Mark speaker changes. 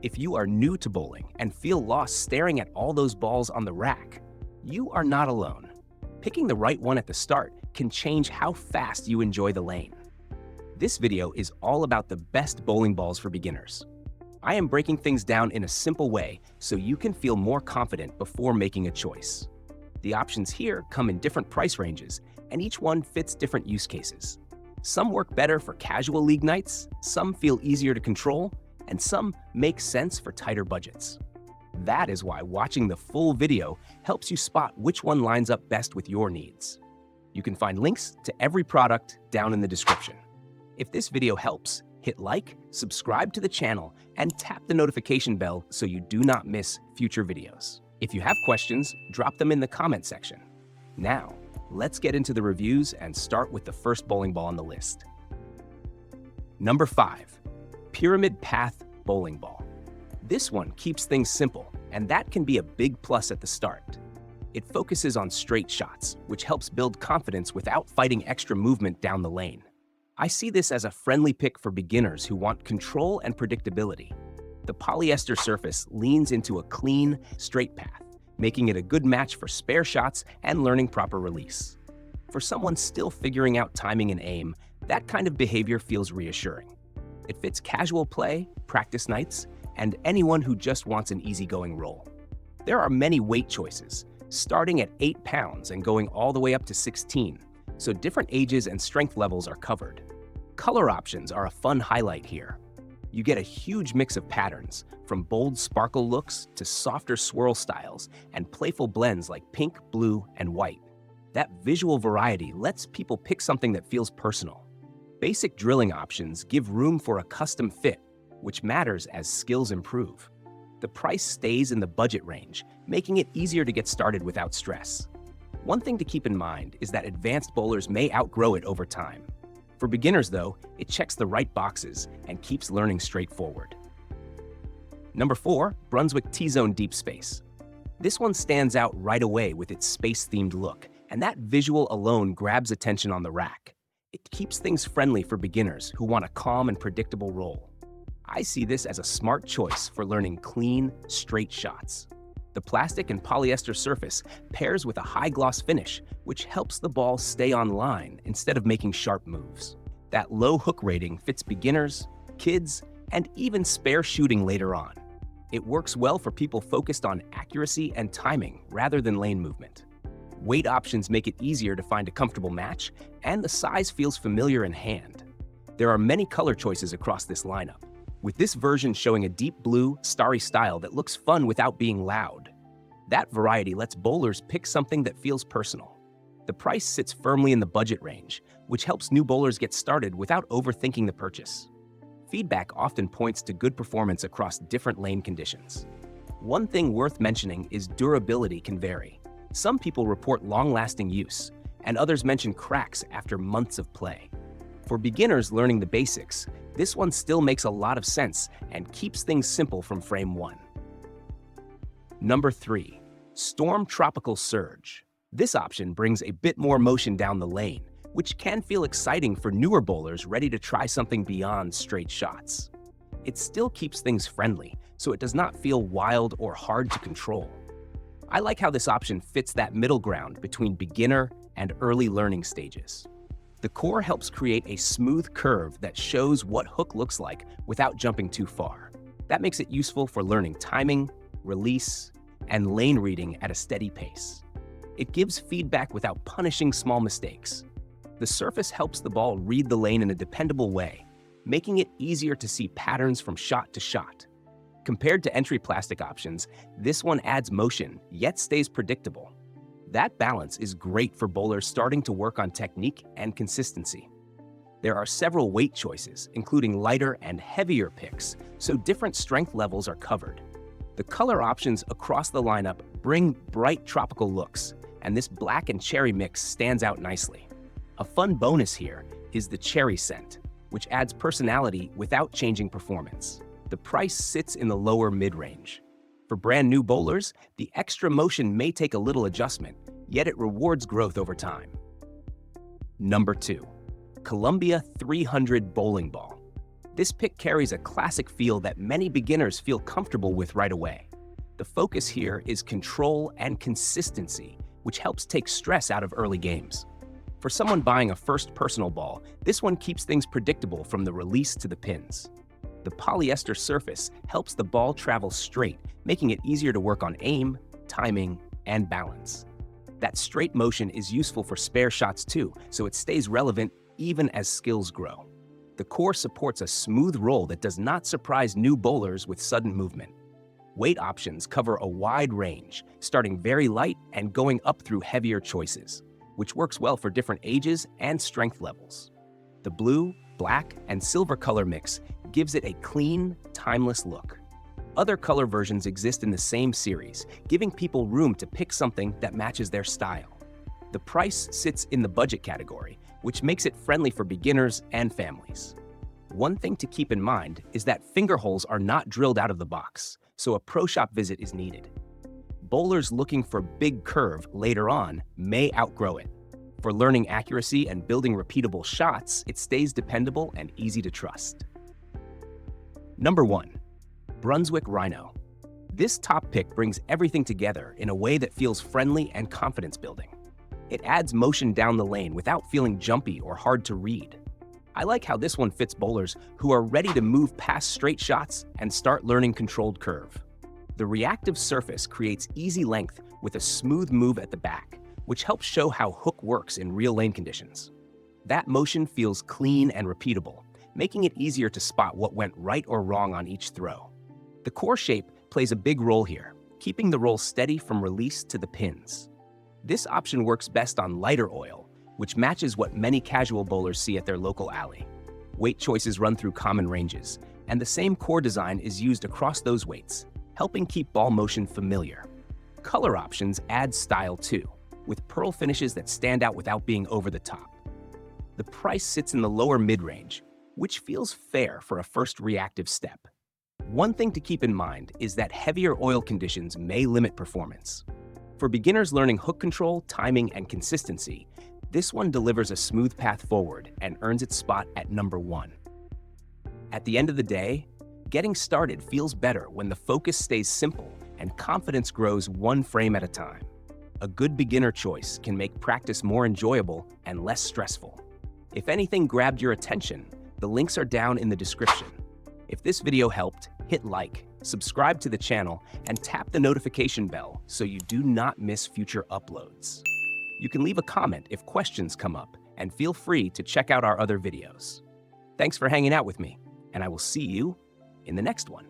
Speaker 1: If you are new to bowling and feel lost staring at all those balls on the rack, you are not alone. Picking the right one at the start can change how fast you enjoy the lane. This video is all about the best bowling balls for beginners. I am breaking things down in a simple way so you can feel more confident before making a choice. The options here come in different price ranges, and each one fits different use cases. Some work better for casual league nights, some feel easier to control, and some make sense for tighter budgets. That is why watching the full video helps you spot which one lines up best with your needs. You can find links to every product down in the description. If this video helps, hit like, subscribe to the channel, and tap the notification bell so you do not miss future videos. If you have questions, drop them in the comment section. Now, let's get into the reviews and start with the first bowling ball on the list. Number 5. Pyramid Path Bowling Ball. This one keeps things simple, and that can be a big plus at the start. It focuses on straight shots, which helps build confidence without fighting extra movement down the lane. I see this as a friendly pick for beginners who want control and predictability. The polyester surface leans into a clean, straight path, making it a good match for spare shots and learning proper release. For someone still figuring out timing and aim, that kind of behavior feels reassuring. It fits casual play, practice nights, and anyone who just wants an easygoing roll. There are many weight choices, starting at 8 pounds and going all the way up to 16, so different ages and strength levels are covered. Color options are a fun highlight here. You get a huge mix of patterns, from bold sparkle looks to softer swirl styles and playful blends like pink, blue, and white. That visual variety lets people pick something that feels personal. Basic drilling options give room for a custom fit, which matters as skills improve. The price stays in the budget range, making it easier to get started without stress. One thing to keep in mind is that advanced bowlers may outgrow it over time. For beginners, though, it checks the right boxes and keeps learning straightforward. Number 4, Brunswick T-Zone Deep Space. This one stands out right away with its space-themed look, and that visual alone grabs attention on the rack. It keeps things friendly for beginners who want a calm and predictable roll. I see this as a smart choice for learning clean, straight shots. The plastic and polyester surface pairs with a high-gloss finish, which helps the ball stay on line instead of making sharp moves. That low hook rating fits beginners, kids, and even spare shooting later on. It works well for people focused on accuracy and timing rather than lane movement. Weight options make it easier to find a comfortable match, and the size feels familiar in hand. There are many color choices across this lineup, with this version showing a deep blue, starry style that looks fun without being loud. That variety lets bowlers pick something that feels personal. The price sits firmly in the budget range, which helps new bowlers get started without overthinking the purchase. Feedback often points to good performance across different lane conditions. One thing worth mentioning is durability can vary. Some people report long-lasting use, and others mention cracks after months of play. For beginners learning the basics, this one still makes a lot of sense and keeps things simple from frame 1. Number 3. Storm Tropical Surge. This option brings a bit more motion down the lane, which can feel exciting for newer bowlers ready to try something beyond straight shots. It still keeps things friendly, so it does not feel wild or hard to control. I like how this option fits that middle ground between beginner and early learning stages. The core helps create a smooth curve that shows what hook looks like without jumping too far. That makes it useful for learning timing, release, and lane reading at a steady pace. It gives feedback without punishing small mistakes. The surface helps the ball read the lane in a dependable way, making it easier to see patterns from shot to shot. Compared to entry plastic options, this one adds motion, yet stays predictable. That balance is great for bowlers starting to work on technique and consistency. There are several weight choices, including lighter and heavier picks, so different strength levels are covered. The color options across the lineup bring bright tropical looks, and this black and cherry mix stands out nicely. A fun bonus here is the cherry scent, which adds personality without changing performance. The price sits in the lower mid-range. For brand new bowlers, the extra motion may take a little adjustment, yet it rewards growth over time. Number 2. Columbia 300 Bowling Ball. This pick carries a classic feel that many beginners feel comfortable with right away. The focus here is control and consistency, which helps take stress out of early games. For someone buying a first personal ball, this one keeps things predictable from the release to the pins. The polyester surface helps the ball travel straight, making it easier to work on aim, timing, and balance. That straight motion is useful for spare shots too, so it stays relevant even as skills grow. The core supports a smooth roll that does not surprise new bowlers with sudden movement. Weight options cover a wide range, starting very light and going up through heavier choices, which works well for different ages and strength levels. The blue, black, and silver color mix gives it a clean, timeless look. Other color versions exist in the same series, giving people room to pick something that matches their style. The price sits in the budget category, which makes it friendly for beginners and families. One thing to keep in mind is that finger holes are not drilled out of the box, so a pro shop visit is needed. Bowlers looking for big curve later on may outgrow it. For learning accuracy and building repeatable shots, it stays dependable and easy to trust. Number 1. Brunswick Rhino. This top pick brings everything together in a way that feels friendly and confidence building. It adds motion down the lane without feeling jumpy or hard to read. I like how this one fits bowlers who are ready to move past straight shots and start learning controlled curve. The reactive surface creates easy length with a smooth move at the back, which helps show how hook works in real lane conditions. That motion feels clean and repeatable, making it easier to spot what went right or wrong on each throw. The core shape plays a big role here, keeping the roll steady from release to the pins. This option works best on lighter oil, which matches what many casual bowlers see at their local alley. Weight choices run through common ranges, and the same core design is used across those weights, helping keep ball motion familiar. Color options add style too, with pearl finishes that stand out without being over the top. The price sits in the lower mid-range, which feels fair for a first reactive step. One thing to keep in mind is that heavier oil conditions may limit performance. For beginners learning hook control, timing, and consistency, this one delivers a smooth path forward and earns its spot at number 1. At the end of the day, getting started feels better when the focus stays simple and confidence grows one frame at a time. A good beginner choice can make practice more enjoyable and less stressful. If anything grabbed your attention, the links are down in the description. If this video helped, hit like, subscribe to the channel, and tap the notification bell so you do not miss future uploads. You can leave a comment if questions come up, and feel free to check out our other videos. Thanks for hanging out with me, and I will see you in the next one.